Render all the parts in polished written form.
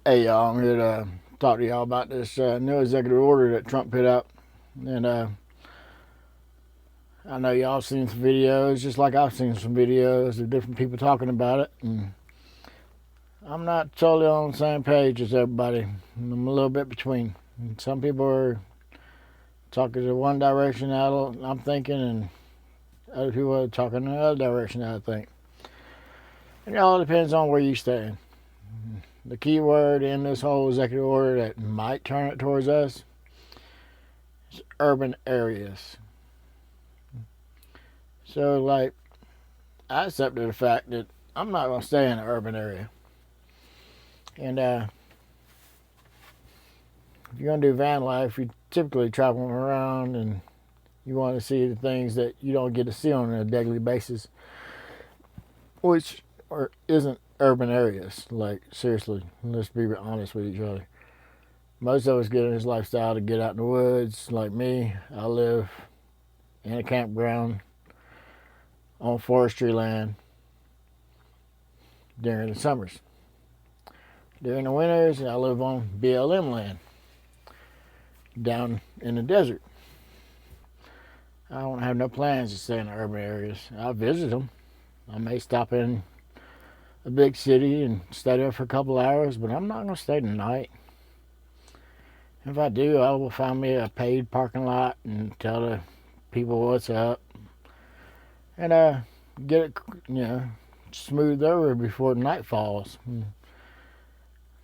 Hey y'all, I'm here to talk to y'all about this new executive order that Trump put out. And I know y'all seen some videos, just like I've seen some videos of different people talking about it. And I'm not totally on the same page as everybody. I'm a little bit between. And some people are talking in one direction, I'm thinking, and other people are talking in another direction, I think. And it all depends on where you stand. The key word in this whole executive order that might turn it towards us is urban areas. So, like, I accepted the fact that I'm not going to stay in an urban area. And if you're going to do van life, you're typically traveling around and you want to see the things that you don't get to see on a daily basis, which isn't urban areas. Like, seriously, let's be honest with each other. Most of us get in this lifestyle to get out in the woods. Like me, I live in a campground on forestry land during the summers. During the winters, I live on BLM land down in the desert. I don't have no plans to stay in the urban areas. I'll visit them. I may stop in a big city and stay there for a couple hours, but I'm not going to stay the night. If I do, I will find me a paid parking lot and tell the people what's up. And get it, smoothed over before night falls.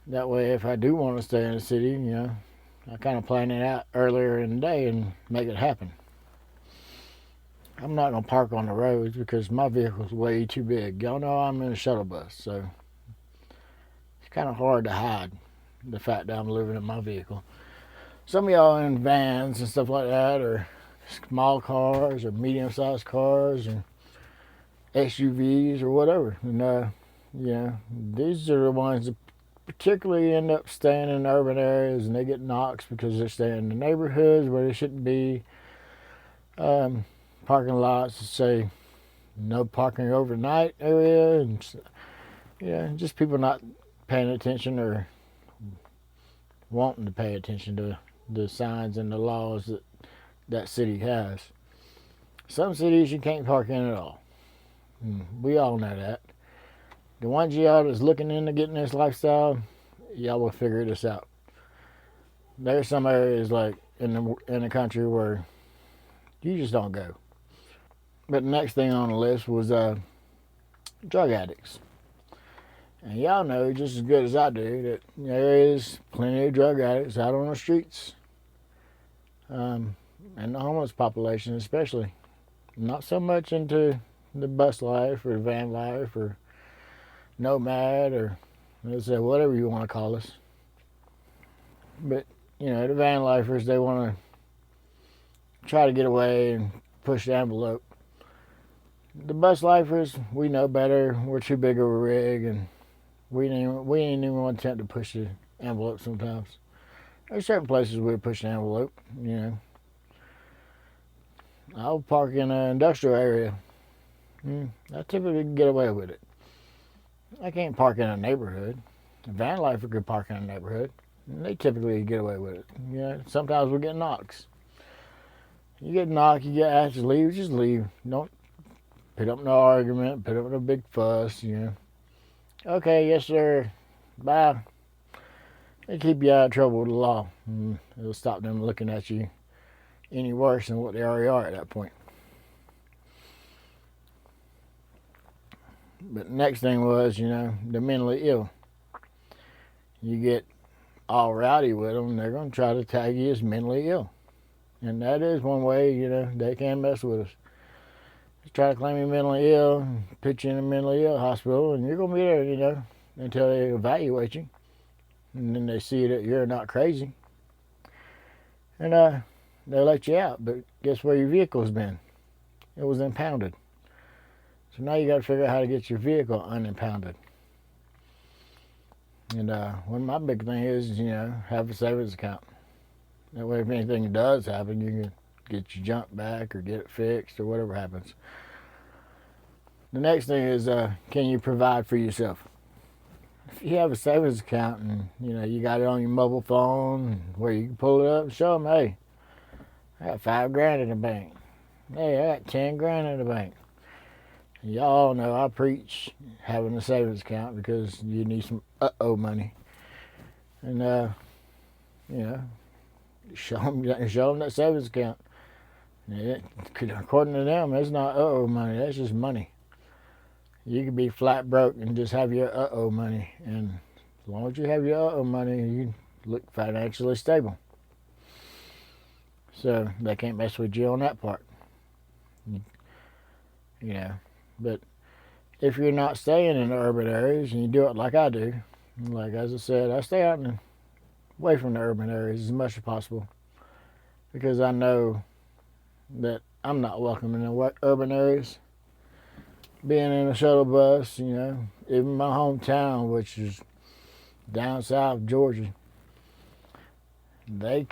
That way, if I do want to stay in the city, I kind of plan it out earlier in the day and make it happen. I'm not going to park on the roads because my vehicle's way too big. Y'all know I'm in a shuttle bus, so it's kind of hard to hide the fact that I'm living in my vehicle. Some of y'all in vans and stuff like that, or small cars, or medium-sized cars, or SUVs, or whatever. And, these are the ones that particularly end up staying in urban areas, and they get knocks because they're staying in the neighborhoods where they shouldn't be. Parking lots that say no parking overnight area, and just people not paying attention or wanting to pay attention to the signs and the laws that that city has. Some cities you can't park in at all. We all know that. The ones of y'all that's looking into getting this lifestyle, y'all will figure this out. There's some areas like in the country where you just don't go. But the next thing on the list was drug addicts. And y'all know just as good as I do that there is plenty of drug addicts out on the streets. And the homeless population especially. Not so much into the bus life or van life or nomad or let's say whatever you want to call us. But, the van lifers, they want to try to get away and push the envelope. The bus lifers, we know better. We're too big of a rig, and we ain't even want to attempt to push the envelope sometimes. There's certain places we push the envelope, I'll park in an industrial area. I typically can get away with it. I can't park in a neighborhood. A van lifer could park in a neighborhood, and they typically get away with it. Sometimes we get knocks. You get knocked, you get asked to leave, just leave. Don't put up no argument, put up no big fuss, Okay, yes, sir. Bye. They keep you out of trouble with the law. It'll stop them looking at you any worse than what they already are at that point. But the next thing was, the mentally ill. You get all rowdy with them, they're going to try to tag you as mentally ill. And that is one way, they can mess with us. Just try to claim you're mentally ill, put you in a mentally ill hospital, and you're going to be there, until they evaluate you. And then they see that you're not crazy. And they'll let you out. But guess where your vehicle's been? It was impounded. So now you got to figure out how to get your vehicle unimpounded. And one of my big things is, have a savings account. That way if anything does happen, you can get your junk back or get it fixed or whatever happens. The next thing is, can you provide for yourself? if you have a savings account and you got it on your mobile phone where you can pull it up and show them, hey, I got $5 in the bank. Hey, I got $10 in the bank. Y'all know I preach having a savings account because you need some money. And, show them that savings account. According to them, it's not money. That's just money. You can be flat broke and just have your money. And as long as you have your money, you look financially stable. So they can't mess with you on that part. But if you're not staying in the urban areas and you do it like I do, like as I said, I stay out and away from the urban areas as much as possible because I know that I'm not welcome in the urban areas. Being in a shuttle bus, even my hometown, which is down south Georgia, I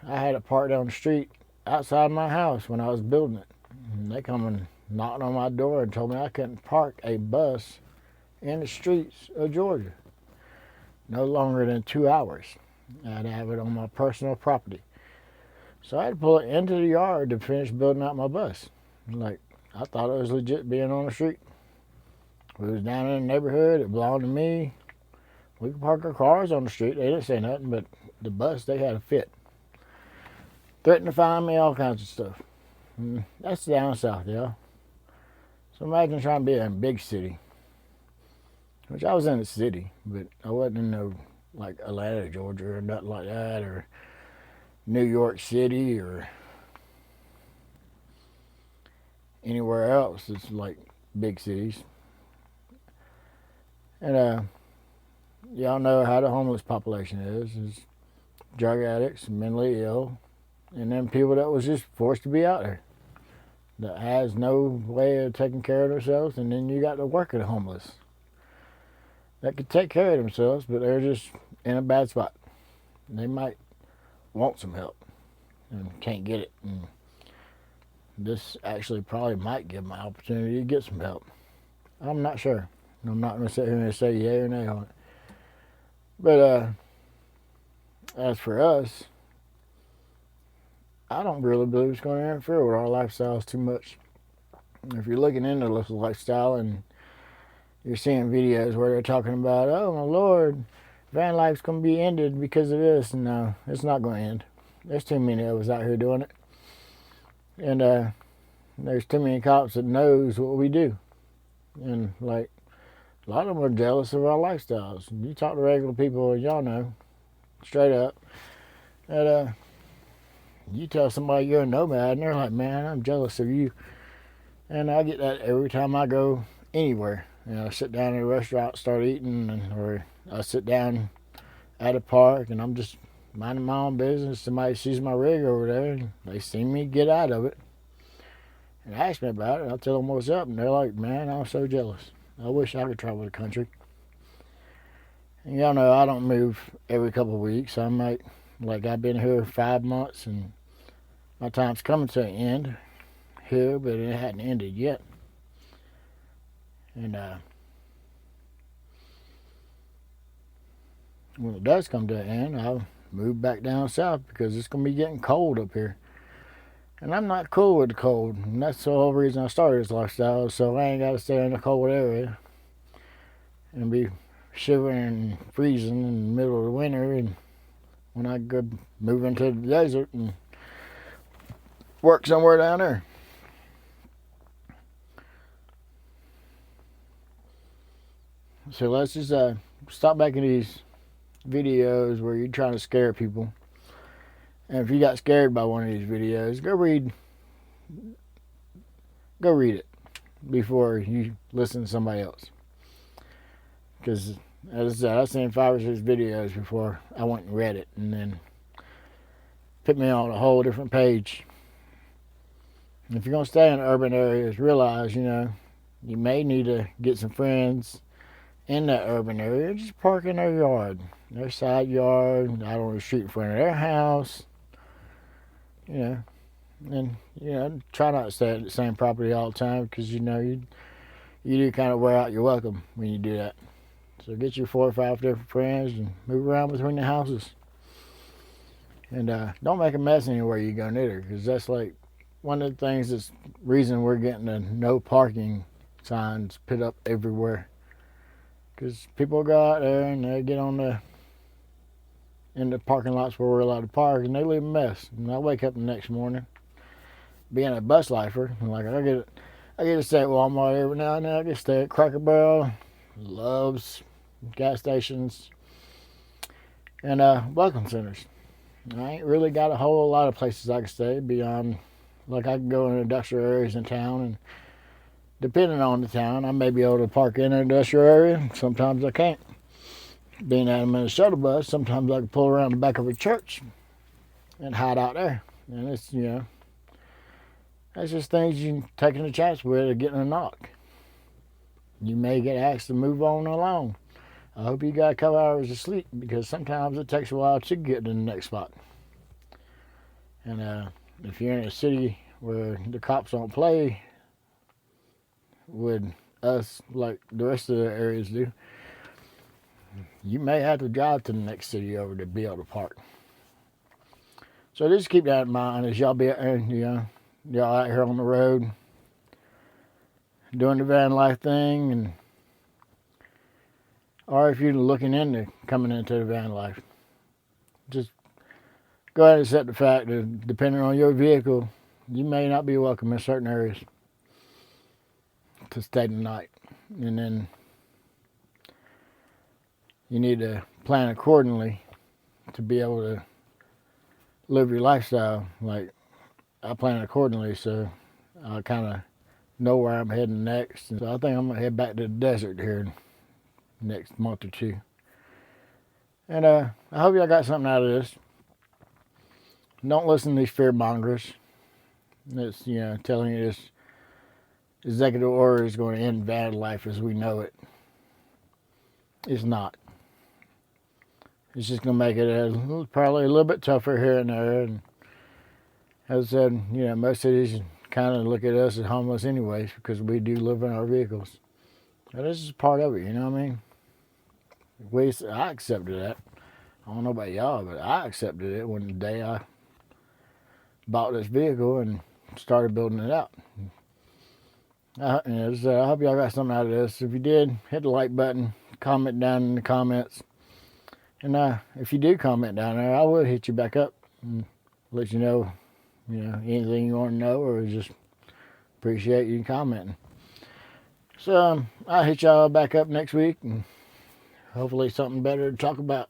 had it parked on the street outside my house when I was building it. And they come and knocked on my door and told me I couldn't park a bus in the streets of Georgia no longer than 2 hours. I had to have it on my personal property. So I had to pull it into the yard to finish building out my bus. I thought it was legit being on the street. We was down in the neighborhood. It belonged to me. We could park our cars on the street. They didn't say nothing, but the bus, they had a fit. Threatened to fine me, all kinds of stuff. That's down south, y'all. So imagine trying to be in a big city. Which I was in a city, but I wasn't in no, like Atlanta, Georgia, or nothing like that, or New York City, or anywhere else. It's like big cities. And y'all know how the homeless population is. It's drug addicts, mentally ill, and then people that was just forced to be out there that has no way of taking care of themselves. And then you got the working homeless that could take care of themselves, but they're just in a bad spot. They might want some help and can't get it. And this actually probably might give them an opportunity to get some help. I'm not sure. I'm not going to sit here and say yay or nay on it. But as for us, I don't really believe it's going to interfere with our lifestyles too much. If you're looking into this lifestyle and you're seeing videos where they're talking about, oh my Lord, van life's going to be ended because of this. No, it's not going to end. There's too many of us out here doing it. And there's too many cops that knows what we do. And like, a lot of them are jealous of our lifestyles. You talk to regular people, y'all know, straight up, that you tell somebody you're a nomad, and they're like, man, I'm jealous of you. And I get that every time I go anywhere. I sit down in a restaurant, start eating, or I sit down at a park, and I'm just minding my own business. Somebody sees my rig over there, and they see me get out of it and ask me about it. I'll tell them what's up, and they're like, man, I'm so jealous. I wish I could travel the country. And y'all know I don't move every couple of weeks. I might, like I've been here 5 months, and my time's coming to an end here, but it hadn't ended yet. And when it does come to an end, I'll move back down south because it's going to be getting cold up here. And I'm not cool with the cold. And that's the whole reason I started this lifestyle. So I ain't got to stay in a cold area and be shivering and freezing in the middle of the winter. And when I go move into the desert and work somewhere down there. So let's just stop making these videos where you're trying to scare people. And if you got scared by one of these videos, go read it before you listen to somebody else. Because, as I said, I've seen 5 or 6 videos before I went and read it, and then put me on a whole different page. And if you're going to stay in urban areas, realize, you may need to get some friends in that urban area. Just park in their yard, their side yard, out on the street in front of their house. And try not to stay at the same property all the time because you do kind of wear out your welcome when you do that. So get your 4 or 5 different friends and move around between the houses. And don't make a mess anywhere you go neither, because that's like one of the things that's reason we're getting the no parking signs put up everywhere. Because people go out there and they get in the parking lots where we're allowed to park, and they leave a mess. And I wake up the next morning, being a bus lifer, and like I get to stay at Walmart every now and then. I get to stay at Cracker Barrel, Love's, gas stations, and welcome centers. I ain't really got a whole lot of places I can stay beyond, like I can go in industrial areas in town, and depending on the town, I may be able to park in an industrial area. Sometimes I can't. Being that I'm in a shuttle bus, sometimes I can pull around the back of a church and hide out there. And it's, that's just things you taking a chance with or getting a knock. You may get asked to move on along. I hope you got a couple hours of sleep, because sometimes it takes a while to get to the next spot. And if you're in a city where the cops don't play with us like the rest of the areas do, you may have to drive to the next city over to be able to park. So just keep that in mind as y'all be y'all out here on the road doing the van life thing, and or if you're looking into coming into the van life, just go ahead and accept the fact that depending on your vehicle, you may not be welcome in certain areas to stay the night. And then you need to plan accordingly to be able to live your lifestyle. Like I plan accordingly, so I kind of know where I'm heading next. And so I think I'm gonna head back to the desert here next month or two. And I hope y'all got something out of this. Don't listen to these fear mongers that's telling you this executive order is going to end van life as we know it. It's not. It's just going to make it probably a little bit tougher here and there. And as I said, most cities kind of look at us as homeless anyways, because we do live in our vehicles. But this is part of it, you know what I mean? I accepted that. I don't know about y'all, but I accepted it when the day I bought this vehicle and started building it out. I hope y'all got something out of this. If you did, hit the like button, comment down in the comments. And if you do comment down there, I will hit you back up and let you know, anything you want to know, or just appreciate you commenting. So I'll hit y'all back up next week, and hopefully something better to talk about.